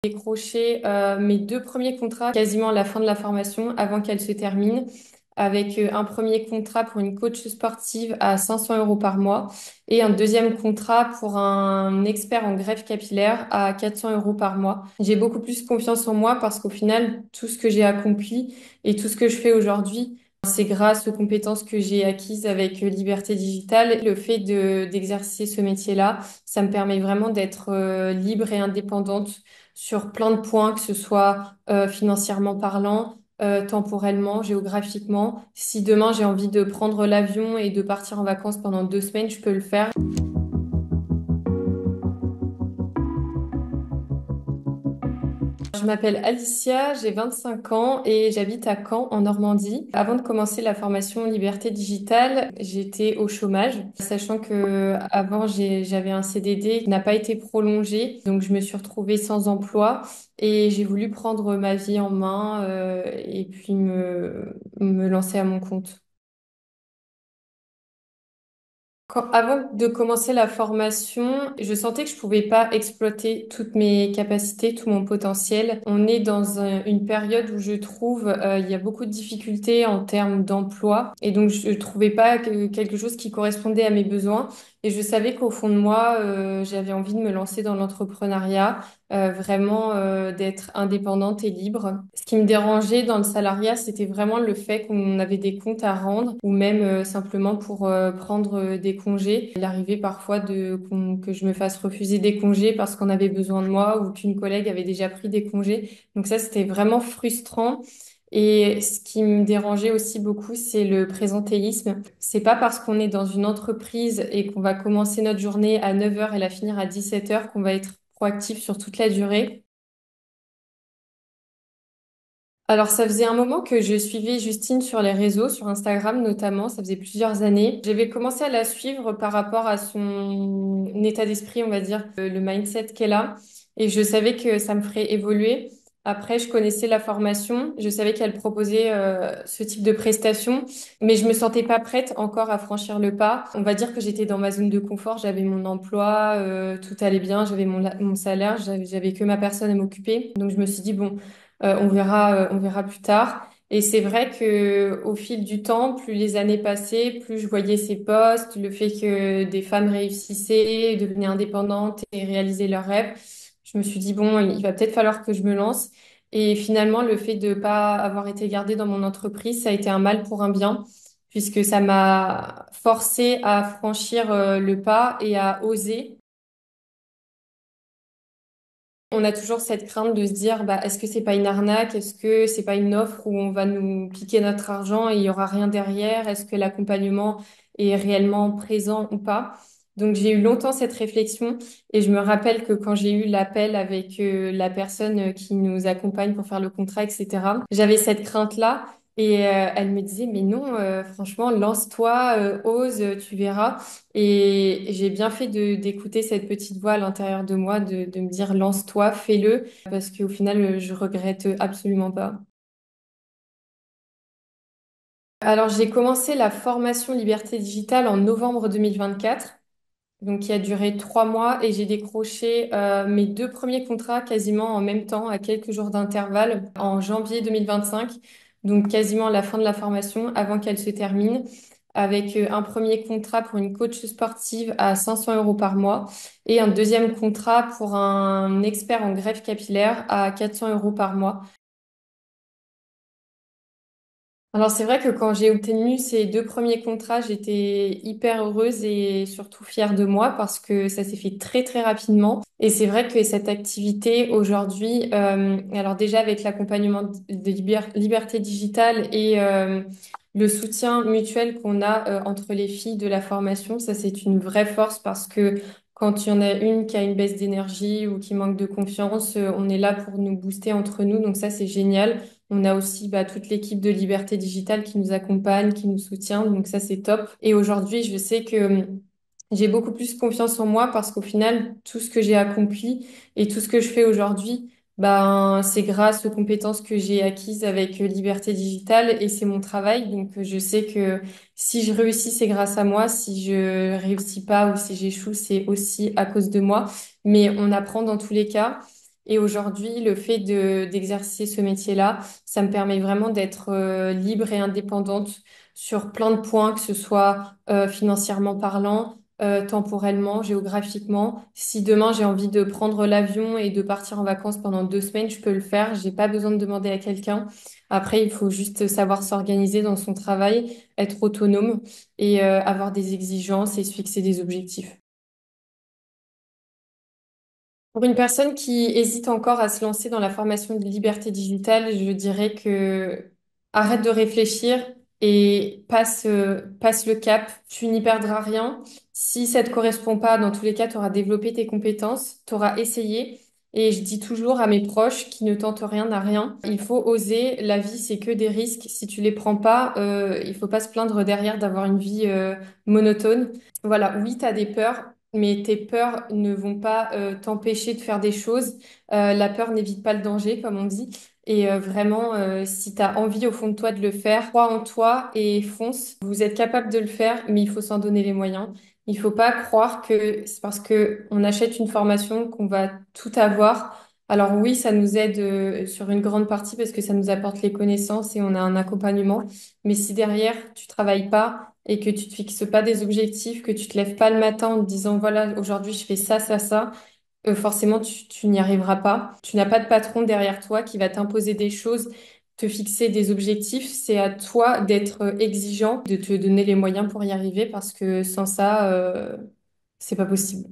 Décroché mes deux premiers contrats quasiment à la fin de la formation avant qu'elle se termine, avec un premier contrat pour une coach sportive à 500 euros par mois et un deuxième contrat pour un expert en greffe capillaire à 400 euros par mois. J'ai beaucoup plus confiance en moi parce qu'au final, tout ce que j'ai accompli et tout ce que je fais aujourd'hui, c'est grâce aux compétences que j'ai acquises avec Liberté Digitale. Le fait d'exercer ce métier-là, ça me permet vraiment d'être libre et indépendante sur plein de points, que ce soit financièrement parlant, temporellement, géographiquement. Si demain j'ai envie de prendre l'avion et de partir en vacances pendant 2 semaines, je peux le faire. Je m'appelle Alicia, j'ai 25 ans et j'habite à Caen, en Normandie. Avant de commencer la formation Liberté Digitale, j'étais au chômage, sachant que avant j'avais un CDD qui n'a pas été prolongé, donc je me suis retrouvée sans emploi et j'ai voulu prendre ma vie en main et puis me lancer à mon compte. Avant de commencer la formation, je sentais que je pouvais pas exploiter toutes mes capacités, tout mon potentiel. On est dans une période où je trouve il y a beaucoup de difficultés en termes d'emploi et donc je trouvais pas quelque chose qui correspondait à mes besoins. Et je savais qu'au fond de moi, j'avais envie de me lancer dans l'entrepreneuriat, vraiment d'être indépendante et libre. Ce qui me dérangeait dans le salariat, c'était vraiment le fait qu'on avait des comptes à rendre ou même simplement pour prendre des congés. Il arrivait parfois que je me fasse refuser des congés parce qu'on avait besoin de moi ou qu'une collègue avait déjà pris des congés. Donc ça, c'était vraiment frustrant. Et ce qui me dérangeait aussi beaucoup, c'est le présentéisme. C'est pas parce qu'on est dans une entreprise et qu'on va commencer notre journée à 9 heures et la finir à 17 heures qu'on va être proactif sur toute la durée. Alors, ça faisait un moment que je suivais Justine sur les réseaux, sur Instagram notamment, ça faisait plusieurs années. J'avais commencé à la suivre par rapport à son état d'esprit, on va dire, le mindset qu'elle a. Et je savais que ça me ferait évoluer. Après, je connaissais la formation, je savais qu'elle proposait ce type de prestation, mais je me sentais pas prête encore à franchir le pas. On va dire que j'étais dans ma zone de confort, j'avais mon emploi, tout allait bien, j'avais mon salaire, j'avais que ma personne à m'occuper. Donc je me suis dit, bon, on verra plus tard. Et c'est vrai que au fil du temps, plus les années passaient, plus je voyais ces postes, le fait que des femmes réussissaient, devenaient indépendantes et réalisaient leurs rêves. Je me suis dit, bon, il va peut-être falloir que je me lance. Et finalement, le fait de pas avoir été gardée dans mon entreprise, ça a été un mal pour un bien, puisque ça m'a forcée à franchir le pas et à oser. On a toujours cette crainte de se dire, bah, est-ce que c'est pas une arnaque? Est-ce que c'est pas une offre où on va nous piquer notre argent et il y aura rien derrière? Est-ce que l'accompagnement est réellement présent ou pas? Donc j'ai eu longtemps cette réflexion et je me rappelle que quand j'ai eu l'appel avec la personne qui nous accompagne pour faire le contrat, etc., j'avais cette crainte-là et elle me disait, mais non, franchement, lance-toi, ose, tu verras. Et j'ai bien fait d'écouter cette petite voix à l'intérieur de moi, de me dire lance-toi, fais-le, parce qu'au final, je regrette absolument pas. Alors, j'ai commencé la formation Liberté Digitale en novembre 2024, donc qui a duré 3 mois, et j'ai décroché mes deux premiers contrats quasiment en même temps, à quelques jours d'intervalle, en janvier 2025, donc quasiment à la fin de la formation, avant qu'elle se termine, avec un premier contrat pour une coach sportive à 500 euros par mois et un deuxième contrat pour un expert en greffe capillaire à 400 euros par mois. Alors c'est vrai que quand j'ai obtenu ces deux premiers contrats, j'étais hyper heureuse et surtout fière de moi parce que ça s'est fait très très rapidement. Et c'est vrai que cette activité aujourd'hui, alors déjà avec l'accompagnement de Liberté Digitale et le soutien mutuel qu'on a entre les filles de la formation, ça c'est une vraie force parce que quand il y en a une qui a une baisse d'énergie ou qui manque de confiance, on est là pour nous booster entre nous. Donc ça c'est génial. On a aussi bah, toute l'équipe de Liberté Digitale qui nous accompagne, qui nous soutient, donc ça c'est top. Et aujourd'hui, je sais que j'ai beaucoup plus confiance en moi parce qu'au final, tout ce que j'ai accompli et tout ce que je fais aujourd'hui, ben, c'est grâce aux compétences que j'ai acquises avec Liberté Digitale et c'est mon travail. Donc je sais que si je réussis, c'est grâce à moi. Si je réussis pas ou si j'échoue, c'est aussi à cause de moi. Mais on apprend dans tous les cas. Et aujourd'hui, le fait d'exercer ce métier-là, ça me permet vraiment d'être libre et indépendante sur plein de points, que ce soit financièrement parlant, temporellement, géographiquement. Si demain j'ai envie de prendre l'avion et de partir en vacances pendant 2 semaines, je peux le faire. J'ai pas besoin de demander à quelqu'un. Après, il faut juste savoir s'organiser dans son travail, être autonome et avoir des exigences et se fixer des objectifs. Pour une personne qui hésite encore à se lancer dans la formation de liberté digitale, je dirais que arrête de réfléchir et passe le cap. Tu n'y perdras rien. Si ça te correspond pas, dans tous les cas, tu auras développé tes compétences, tu auras essayé. Et je dis toujours à mes proches qui ne tentent rien n'a rien. Il faut oser. La vie, c'est que des risques. Si tu les prends pas, il faut pas se plaindre derrière d'avoir une vie monotone. Voilà, oui, tu as des peurs, mais tes peurs ne vont pas t'empêcher de faire des choses. La peur n'évite pas le danger, comme on dit. Et vraiment, si tu as envie au fond de toi de le faire, crois en toi et fonce. Vous êtes capable de le faire, mais il faut s'en donner les moyens. Il faut pas croire que c'est parce que on achète une formation qu'on va tout avoir. Alors oui, ça nous aide sur une grande partie parce que ça nous apporte les connaissances et on a un accompagnement. Mais si derrière, tu travailles pas et que tu te fixes pas des objectifs, que tu te lèves pas le matin en te disant, voilà, aujourd'hui, je fais ça, forcément, tu n'y arriveras pas. Tu n'as pas de patron derrière toi qui va t'imposer des choses, te fixer des objectifs. C'est à toi d'être exigeant, de te donner les moyens pour y arriver parce que sans ça, c'est pas possible.